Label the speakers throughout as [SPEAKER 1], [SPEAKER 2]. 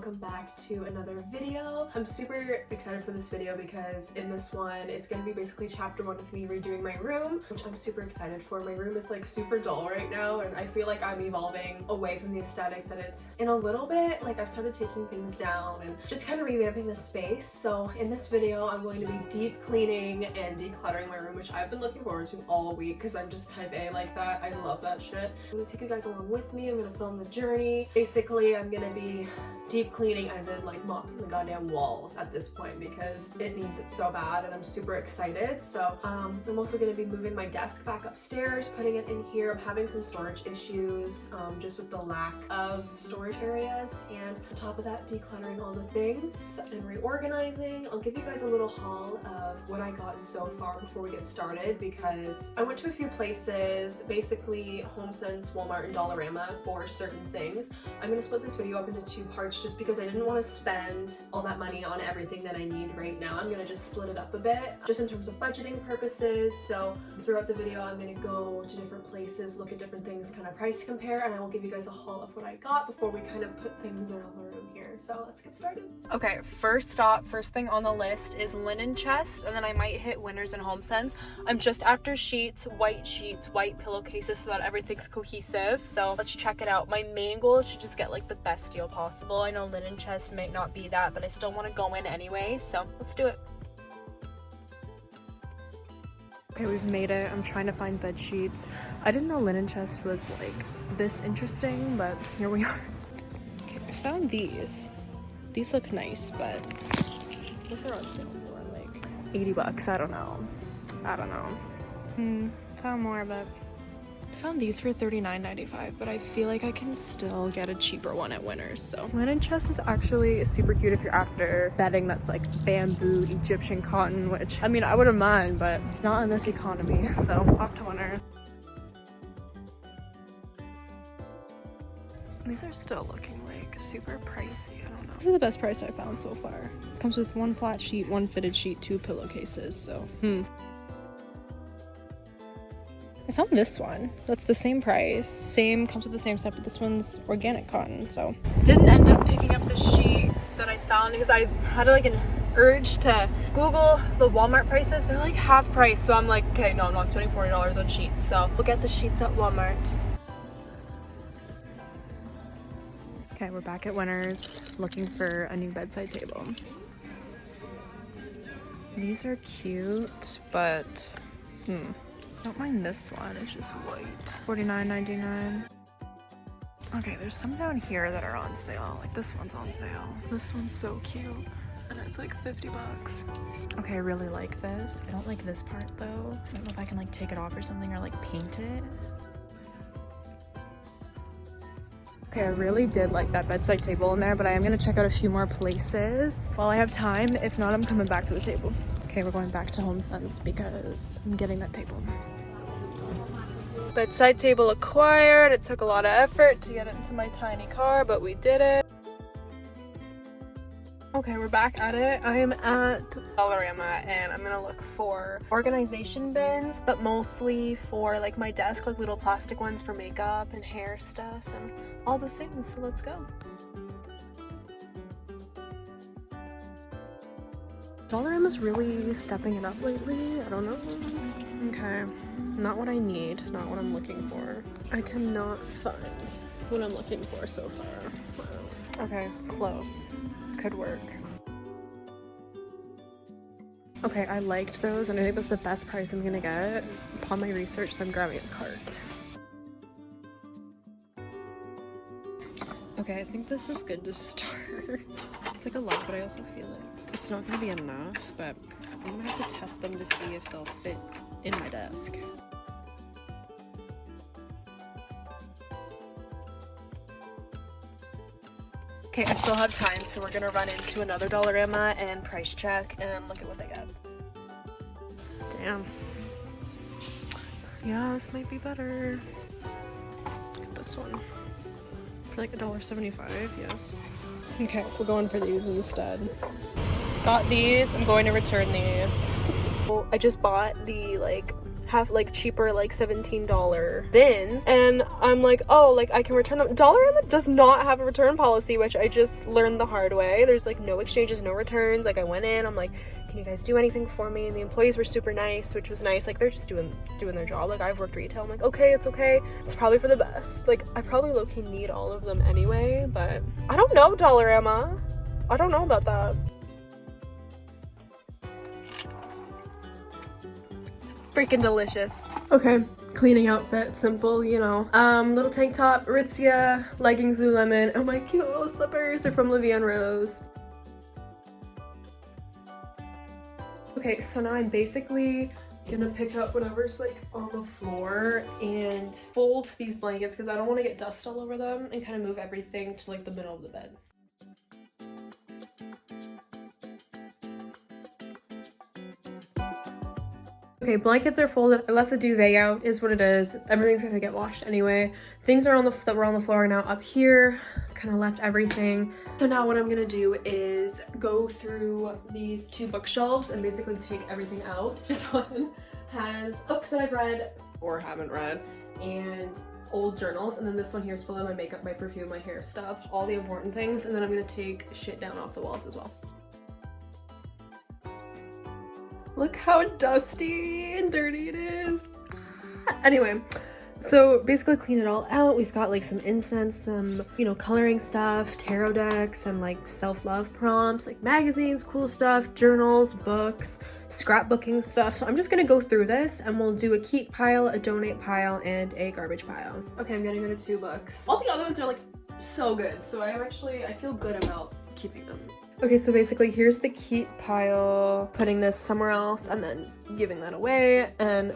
[SPEAKER 1] welcome back to another video. I'm super excited for this video because in this one it's gonna be basically chapter 1 of me redoing my room, which I'm super excited for. My room is like super dull right now and I feel like I'm evolving away from the aesthetic that it's in a little bit. Like I've started taking things down and just kind of revamping the space. So in this video I'm going to be deep cleaning and decluttering my room, which I've been looking forward to all week because I'm just type A like that. I love that shit. I'm gonna take you guys along with me. I'm gonna film the journey. Basically I'm gonna be deep cleaning as in like mopping the goddamn walls at this point because it needs it so bad and I'm super excited. So I'm also gonna be moving my desk back upstairs, putting it in here. I'm having some storage issues just with the lack of storage areas, and on top of that decluttering all the things and reorganizing. I'll give you guys a little haul of what I got so far before we get started because I went to a few places, basically HomeSense, Walmart, and Dollarama for certain things. I'm gonna split this video up into 2 parts just because I didn't want to spend all that money on everything that I need right now. I'm gonna just split it up a bit just in terms of budgeting purposes. So throughout the video I'm gonna go to different places, look at different things, kind of price compare, and I will give you guys a haul of what I got before we kind of put things around the room here. So let's get started. Okay, first thing on the list is linen chest, and then I might hit Winners and HomeSense. I'm just after sheets, white pillowcases so that everything's cohesive. So let's check it out. My main goal is to just get like the best deal possible. I know linen chest might not be that, but I still want to go in anyway, so let's do it. Okay, we've made it. I'm trying to find bed sheets. I didn't know linen chest was like this interesting, but here we are. Okay, I found these. These look nice, but look around sale for like 80 bucks. I don't know. Found more, but I found these for $39.95, but I feel like I can still get a cheaper one at Winners. So linen chest is actually super cute if you're after bedding that's like bamboo Egyptian cotton, which I mean I wouldn't mind, but not in this economy. So off to Winners. These are still looking like super pricey. I don't know. This is the best price I found so far. Comes with 1 flat sheet, 1 fitted sheet, 2 pillowcases. So I found this one. That's the same price. Comes with the same stuff, but this one's organic cotton, so. Didn't end up picking up the sheets that I found because I had like an urge to Google the Walmart prices. They're like half price, so I'm like, okay, no, I'm not spending $40 on sheets. So we'll get the sheets at Walmart. Okay, we're back at Winners looking for a new bedside table. These are cute, but don't mind this one, it's just white. $49.99. Okay, there's some down here that are on sale. Like this one's on sale. This one's so cute. And it's like 50 bucks. Okay, I really like this. I don't like this part though. I don't know if I can like take it off or something or like paint it. Okay, I really did like that bedside table in there, but I am gonna check out a few more places while I have time. If not, I'm coming back to the table. Okay, we're going back to HomeSense because I'm getting that table. Bedside table acquired. It took a lot of effort to get it into my tiny car, but we did it. Okay, we're back at it. I am at Dollarama and I'm gonna look for organization bins, but mostly for like my desk, like little plastic ones for makeup and hair stuff and all the things. So let's go. Dollarama's really stepping it up lately. I don't know. Okay, not what I need, not what I'm looking for. I cannot find what I'm looking for so far. Wow. Okay, close. Could work. Okay, I liked those and I think that's the best price I'm gonna get upon my research, so I'm grabbing a cart. Okay, I think this is good to start. It's like a lot, but I also feel like it's not gonna be enough, but I'm gonna have to test them to see if they'll fit in my desk. Okay, I still have time, so we're gonna run into another Dollarama and price check and look at what they got. Damn. Yeah, this might be better. Look at this one. For like $1.75, yes. Okay, we're going for these instead. Got these, I'm going to return these. Well, I just bought the like have like cheaper like $17 bins, and I'm like, oh, like I can return them. Dollarama does not have a return policy, which I just learned the hard way. There's like no exchanges, no returns. Like I went in, I'm like, can you guys do anything for me? And the employees were super nice, which was nice. Like they're just doing their job. Like I've worked retail, I'm like, okay, it's okay, it's probably for the best. Like I probably low-key need all of them anyway, but I don't know, Dollarama, I don't know about that. Freaking delicious. Okay, cleaning outfit, simple, you know. Little tank top, Aritzia, leggings, Lululemon, and my cute little slippers are from Livy and Rose. Okay, so now I'm basically gonna pick up whatever's like on the floor and fold these blankets because I don't want to get dust all over them, and kind of move everything to like the middle of the bed. Okay, blankets are folded. I left the duvet out, is what it is. Everything's gonna get washed anyway. Things are that were on the floor are now up here. Kind of left everything. So now what I'm gonna do is go through these two bookshelves and basically take everything out. This one has books that I've read or haven't read and old journals, and then this one here is full of my makeup, my perfume, my hair stuff, all the important things, and then I'm gonna take shit down off the walls as well. Look how dusty and dirty it is. Anyway, so basically clean it all out. We've got like some incense, some, you know, coloring stuff, tarot decks, and like self-love prompts, like magazines, cool stuff, journals, books, scrapbooking stuff. So I'm just gonna go through this and we'll do a keep pile, a donate pile, and a garbage pile. Okay, I'm gonna go to 2 books. All the other ones are like so good, so I feel good about keeping them. Okay, so basically here's the keep pile, putting this somewhere else and then giving that away, and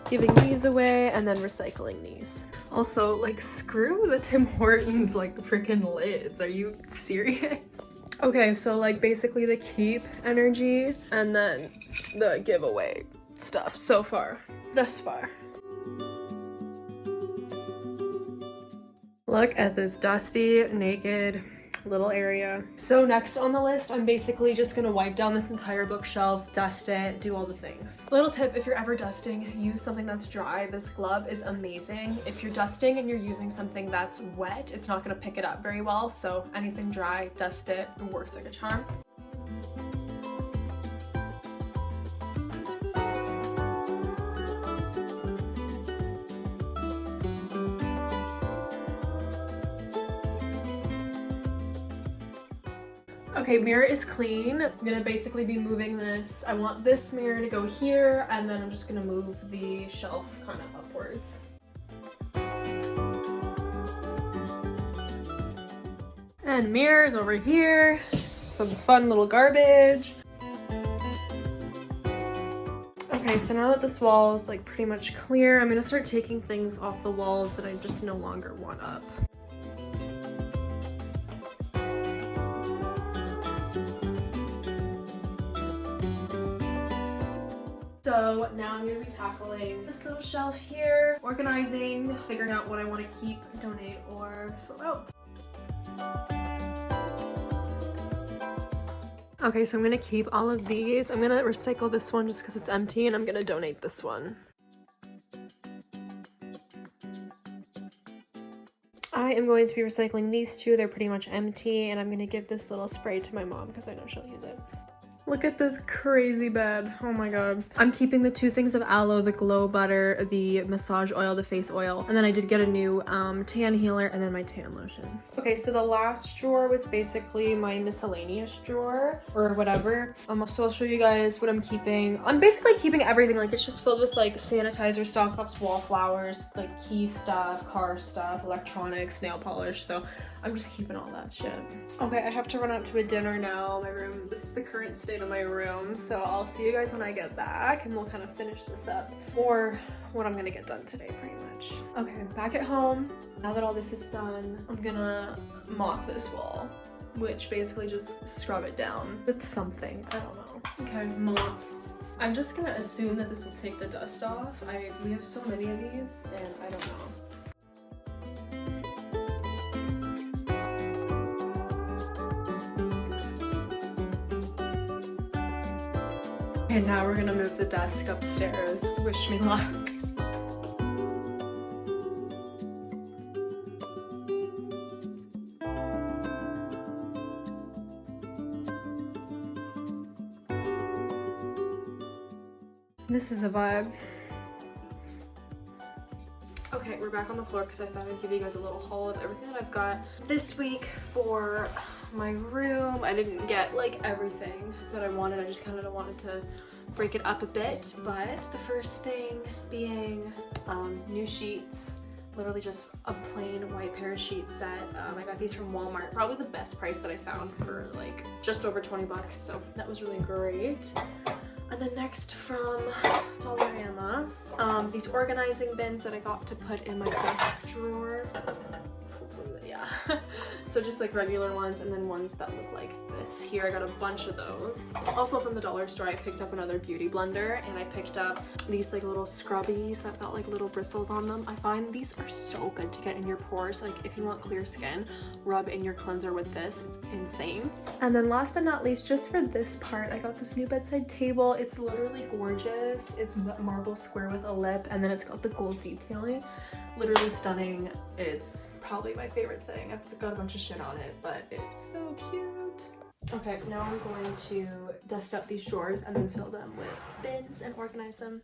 [SPEAKER 1] giving these away and then recycling these. Also, like, screw the Tim Hortons like freaking lids. Are you serious? Okay, so like basically the keep energy and then the giveaway stuff so far, thus far. Look at this dusty, naked little area. So next on the list, I'm basically just gonna wipe down this entire bookshelf, dust it, do all the things. Little tip, if you're ever dusting, use something that's dry. This glove is amazing. If you're dusting and you're using something that's wet, it's not gonna pick it up very well, so anything dry, dust it, it works like a charm. Okay, mirror is clean. I'm gonna basically be moving this. I want this mirror to go here, and then I'm just gonna move the shelf kind of upwards. And mirrors over here. Some fun little garbage. Okay, so now that this wall is like pretty much clear, I'm gonna start taking things off the walls that I just no longer want up. So now I'm going to be tackling this little shelf here, organizing, figuring out what I want to keep, donate, or throw out. Okay, so I'm going to keep all of these. I'm going to recycle this one just because it's empty, and I'm going to donate this one. I am going to be recycling these two. They're pretty much empty, and I'm going to give this little spray to my mom because I know she'll use it. Look at this crazy bed. Oh my god. I'm keeping the 2 things of aloe, the glow butter, the massage oil, the face oil, and then I did get a new tan healer and then my tan lotion. Okay, so the last drawer was basically my miscellaneous drawer or whatever. So I'll show you guys what I'm keeping. I'm basically keeping everything. Like, it's just filled with like sanitizer, stock cups, wallflowers, like key stuff, car stuff, electronics, nail polish. So I'm just keeping all that shit. Okay, I have to run out to a dinner now. My room, this is the current state of my room. So I'll see you guys when I get back and we'll kind of finish this up for what I'm gonna get done today pretty much. Okay, I'm back at home. Now that all this is done, I'm gonna mop this wall, which basically just scrub it down with something, I don't know. Okay, mop. I'm just gonna assume that this will take the dust off. We have so many of these and I don't know. Okay, Okay, now we're gonna move the desk upstairs. Wish me luck. This is a vibe. Okay, we're back on the floor because I thought I'd give you guys a little haul of everything that I've got this week for my room. I didn't get like everything that I wanted. I just kind of wanted to break it up a bit. But the first thing being new sheets. Literally just a plain white pair of sheet set. I got these from Walmart. Probably the best price that I found for like just over 20 bucks. So that was really great. And then next from Dollarama, these organizing bins that I got to put in my desk drawer. Yeah. So just like regular ones and then ones that look like this. Here I got a bunch of those. Also from the dollar store I picked up another beauty blender and I picked up these like little scrubbies that got like little bristles on them. I find these are so good to get in your pores. Like if you want clear skin, rub in your cleanser with this. It's insane. And then last but not least, just for this part, I got this new bedside table. It's literally gorgeous. It's marble square with a lip and then it's got the gold detailing. Literally stunning. It's probably my favorite thing. I've got a bunch of shit on it, but it's so cute. Okay, now I'm going to dust up these drawers and then fill them with bins and organize them.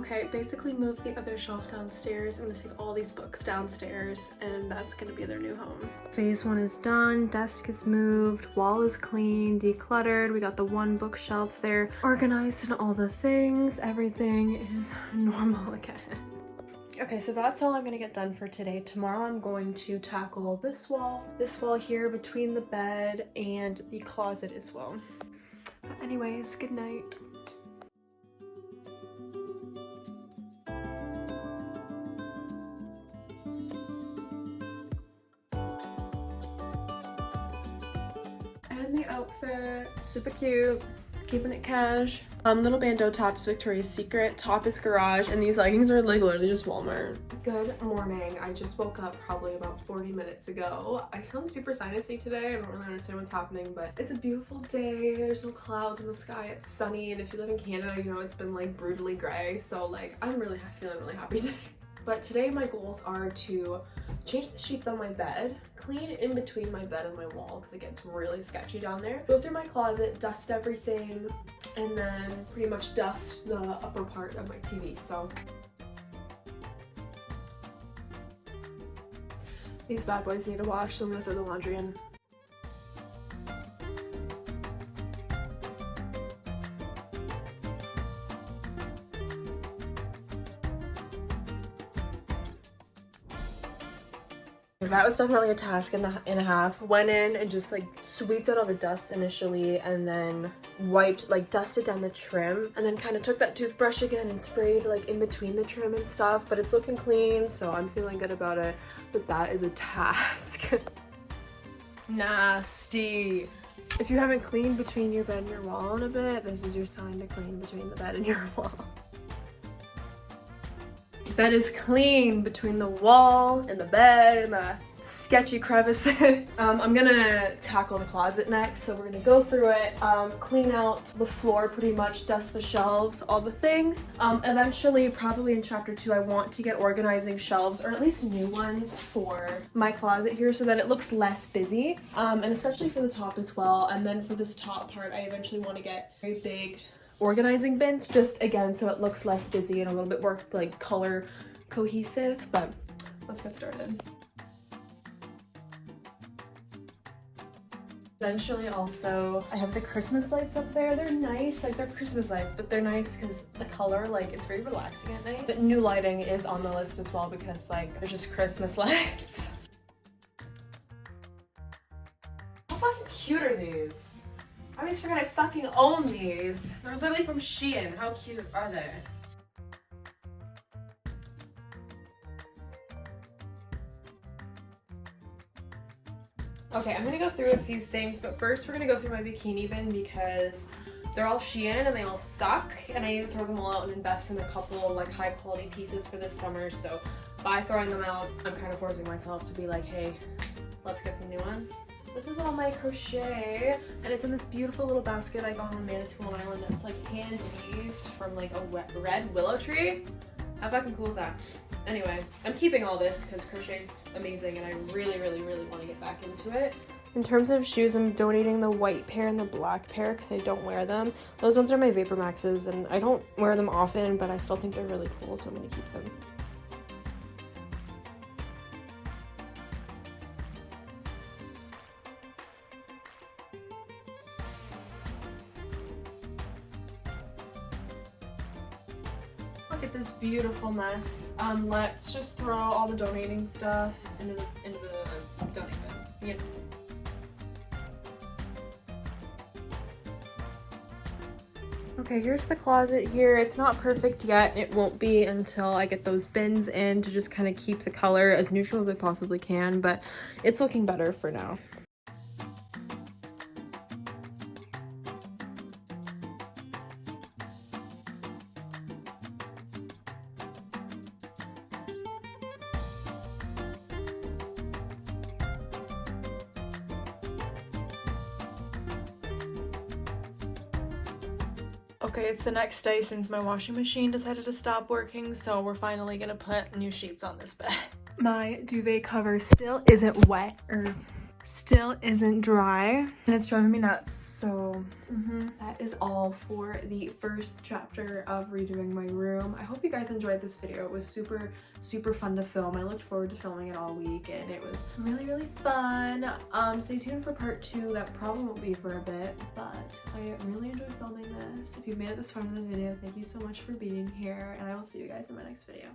[SPEAKER 1] Okay, basically moved the other shelf downstairs. I'm gonna take all these books downstairs and that's gonna be their new home. Phase 1 is done, desk is moved, wall is clean, decluttered. We got the one bookshelf there organized and all the things. Everything is normal again. Okay, so that's all I'm gonna get done for today. Tomorrow I'm going to tackle this wall here between the bed and the closet as well. But anyways, good night. And the outfit, super cute, keeping it cash. Little bandeau top is Victoria's Secret, top is Garage, and these leggings are like literally just Walmart. Good morning. I just woke up probably about 40 minutes ago. I sound super sinusy today. I don't really understand what's happening, but it's a beautiful day. There's no clouds in the sky. It's sunny, and if you live in Canada, you know it's been like brutally gray. So like I'm really feeling really happy today. But today my goals are to change the sheets on my bed, clean in between my bed and my wall because it gets really sketchy down there, go through my closet, dust everything, and then pretty much dust the upper part of my TV. So these bad boys need a wash, so I'm gonna throw the laundry in. That was definitely a task and a half. Went in and just like sweeped out all the dust initially and then wiped, like dusted down the trim and then kind of took that toothbrush again and sprayed like in between the trim and stuff, but it's looking clean, so I'm feeling good about it, but that is a task. Nasty. If you haven't cleaned between your bed and your wall in a bit, this is your sign to clean between the bed and your wall. Bed is clean between the wall and the bed and the sketchy crevices. I'm gonna tackle the closet next, so we're gonna go through it, clean out the floor pretty much, dust the shelves, all the things. Eventually, probably in chapter 2, I want to get organizing shelves, or at least new ones for my closet here so that it looks less busy, and especially for the top as well. And then for this top part, I eventually want to get very big organizing bins, just again so it looks less busy and a little bit more like color cohesive, but let's get started. Eventually also, I have the Christmas lights up there. They're nice, like they're Christmas lights, but they're nice because the color, like it's very relaxing at night. But new lighting is on the list as well because like they're just Christmas lights. How fucking cute are these? I always forget I fucking own these. They're literally from Shein. How cute are they? Okay, I'm gonna go through a few things, but first we're gonna go through my bikini bin because they're all Shein and they all suck, and I need to throw them all out and invest in a couple of like high quality pieces for this summer. So by throwing them out, I'm kind of forcing myself to be like, hey, let's get some new ones. This is all my crochet, and it's in this beautiful little basket I got on Manitoulin Island that's like hand weaved from like a red willow tree. How fucking cool is that? Anyway, I'm keeping all this because crochet's amazing and I really, really, really want to get back into it. In terms of shoes, I'm donating the white pair and the black pair because I don't wear them. Those ones are my Vapor Maxes and I don't wear them often, but I still think they're really cool, so I'm going to keep them. Look at this beautiful mess. Let's just throw all the donating stuff into the donate bin. You know. Okay, here's the closet here. It's not perfect yet. It won't be until I get those bins in to just kind of keep the color as neutral as I possibly can, but it's looking better for now. Okay, it's the next day since my washing machine decided to stop working, so we're finally gonna put new sheets on this bed. My duvet cover still isn't wet, or still isn't dry, and it's driving me nuts, so that is all for the first chapter of redoing my room. I hope you guys enjoyed this video. It was super fun to film. I looked forward to filming it all week and it was really fun. Stay tuned for part 2. That probably won't be for a bit, but I really enjoyed filming this. If you've made it this far in the video, thank you so much for being here, and I will see you guys in my next video.